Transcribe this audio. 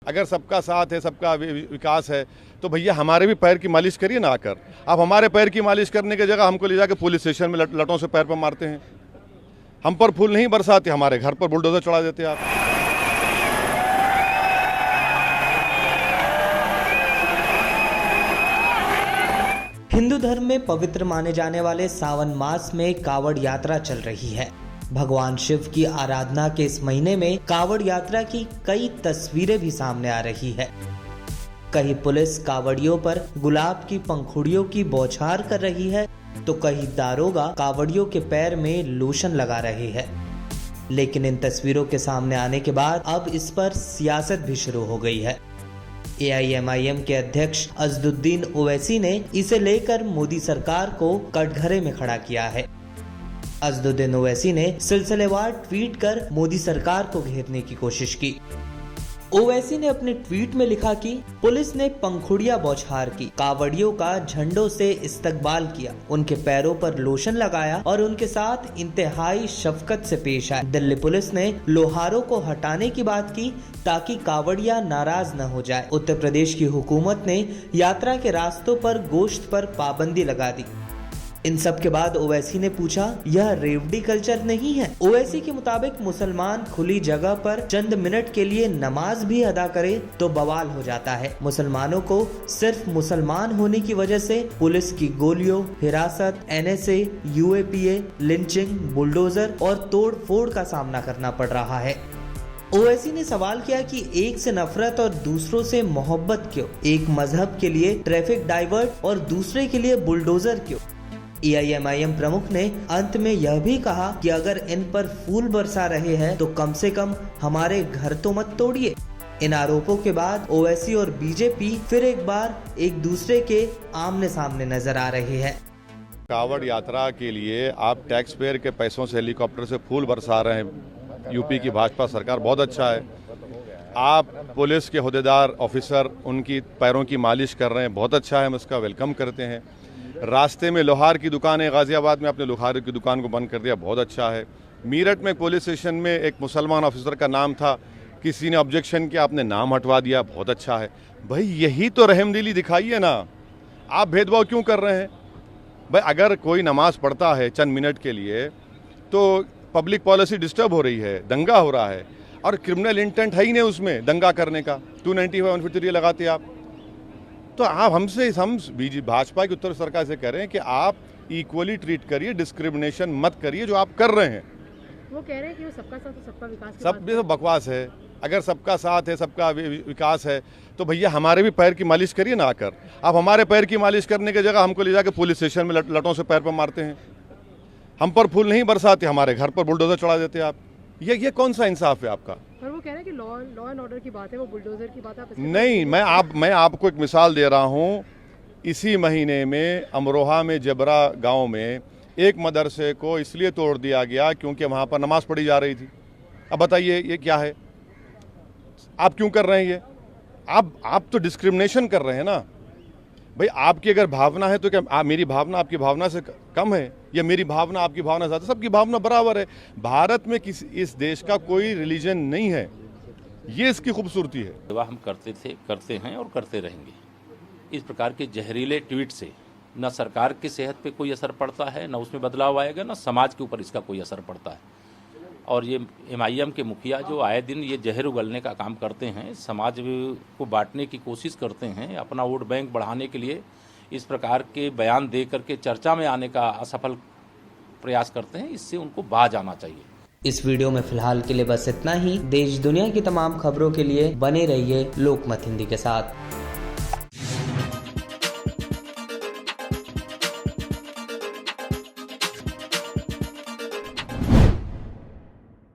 अगर सबका साथ है, सबका विकास है, तो भैया हमारे भी पैर की मालिश करिए ना आकर। आप हमारे पैर की मालिश करने की जगह हमको ले जाकर पुलिस स्टेशन में लटों से पैर पर मारते हैं। हम पर फूल नहीं बरसाते, हमारे घर पर बुलडोजर चढ़ा देते आप। हिंदू धर्म में पवित्र माने जाने वाले सावन मास में कावड़ यात्रा चल रही है। भगवान शिव की आराधना के इस महीने में कावड़ यात्रा की कई तस्वीरें भी सामने आ रही है। कहीं पुलिस कावड़ियों पर गुलाब की पंखुड़ियों की बौछार कर रही है, तो कहीं दारोगा कावड़ियों के पैर में लोशन लगा रहे हैं। लेकिन इन तस्वीरों के सामने आने के बाद अब इस पर सियासत भी शुरू हो गई है। AIMIM के अध्यक्ष अजदुद्दीन ओवैसी ने इसे लेकर मोदी सरकार को कटघरे में खड़ा किया है। अजदुद्दीन ओवैसी ने सिलसिलेवार ट्वीट कर मोदी सरकार को घेरने की कोशिश की। ओवैसी ने अपने ट्वीट में लिखा कि पुलिस ने पंखुड़ियां बौछार की, कावड़ियों का झंडों से इस्तकबाल किया, उनके पैरों पर लोशन लगाया और उनके साथ इंतहाई शफकत से पेश आए। दिल्ली पुलिस ने लोहारों को हटाने की बात की ताकि कावड़ियां नाराज न हो जाए। उत्तर प्रदेश की हुकूमत ने यात्रा के रास्तों पर गोश्त पर पाबंदी लगा दी। इन सब के बाद ओवैसी ने पूछा, यह रेवड़ी कल्चर नहीं है? ओवैसी के मुताबिक मुसलमान खुली जगह पर चंद मिनट के लिए नमाज भी अदा करे तो बवाल हो जाता है। मुसलमानों को सिर्फ मुसलमान होने की वजह से पुलिस की गोलियों, हिरासत, NSA, UAPA, लिंचिंग, बुलडोजर और तोड़ फोड़ का सामना करना पड़ रहा है। ओवैसी ने सवाल किया कि एक से नफरत और दूसरों से मोहब्बत क्यों? एक मजहब के लिए ट्रैफिक डाइवर्ट और दूसरे के लिए बुलडोजर क्यों? AIMIM प्रमुख ने अंत में यह भी कहा कि अगर इन पर फूल बरसा रहे हैं तो कम से कम हमारे घर तो मत तोड़िए। इन आरोपों के बाद ओवैसी और बीजेपी फिर एक बार एक दूसरे के आमने सामने नजर आ रहे हैं। कावड़ यात्रा के लिए आप टैक्स पेयर के पैसों से हेलीकॉप्टर से फूल बरसा रहे हैं। यूपी की भाजपा सरकार बहुत अच्छा है। आप पुलिस के ओहदेदार ऑफिसर उनकी पैरों की मालिश कर रहे हैं, बहुत अच्छा है, हम उसका वेलकम करते हैं। रास्ते में लोहार की दुकान है, गाजियाबाद में आपने लोहार की दुकान को बंद कर दिया, बहुत अच्छा है। मीरठ में पुलिस स्टेशन में एक मुसलमान ऑफिसर का नाम था, किसी ने ऑब्जेक्शन किया, आपने नाम हटवा दिया, बहुत अच्छा है। भाई यही तो रहमदिली दिखाइए ना, आप भेदभाव क्यों कर रहे हैं? भाई अगर कोई नमाज पढ़ता है चंद मिनट के लिए तो पब्लिक पॉलिसी डिस्टर्ब हो रही है, दंगा हो रहा है और क्रिमिनल इंटेंट है ही नहीं उसमें दंगा करने का। 295 153 लगाते आप, तो आप हम भाजपा की उत्तर सरकार से कह रहे हैं कि आप इक्वली ट्रीट करिए, डिस्क्रिमिनेशन मत करिए जो आप कर रहे हैं। वो कह रहे हैं कि वो सबका साथ सबका विकास सब ये बकवास है। अगर सबका साथ है, सबका विकास है, तो भैया हमारे भी पैर की मालिश करिए ना आकर। आप हमारे पैर की मालिश करने की जगह हमको ले जाकर पुलिस स्टेशन में लटों से पैर पर मारते हैं। हम पर फूल नहीं बरसाते, हमारे घर पर बुलडोजर चढ़ा देते आप। ये कौन सा इंसाफ है आपका? पर वो कह रहे हैं कि लॉ एंड ऑर्डर की बात है, वो बुलडोजर की बात आप नहीं। मैं आपको एक मिसाल दे रहा हूँ। इसी महीने में अमरोहा में जबरा गांव में एक मदरसे को इसलिए तोड़ दिया गया क्योंकि वहां पर नमाज पढ़ी जा रही थी। अब बताइए ये क्या है? आप क्यों कर रहे हैं ये? आप तो डिस्क्रिमिनेशन कर रहे हैं ना। भाई आपकी अगर भावना है तो क्या मेरी भावना आपकी भावना से कम है, या मेरी भावना आपकी भावना ज़्यादा? सबकी भावना बराबर है। भारत में इस देश का कोई रिलीजन नहीं है, ये इसकी खूबसूरती है। सेवा हम करते हैं और करते रहेंगे। इस प्रकार के जहरीले ट्वीट से न सरकार की सेहत पे कोई असर पड़ता है, न उसमें बदलाव आएगा, न समाज के ऊपर इसका कोई असर पड़ता है। और ये MIM के मुखिया जो आए दिन ये जहर उगलने का काम करते हैं, समाज को बांटने की कोशिश करते हैं, अपना वोट बैंक बढ़ाने के लिए इस प्रकार के बयान दे करके चर्चा में आने का असफल प्रयास करते हैं। इससे उनको बाज आना चाहिए। इस वीडियो में फिलहाल के लिए बस इतना ही। देश दुनिया की तमाम खबरों के लिए बने रहिए लोकमत हिंदी के साथ।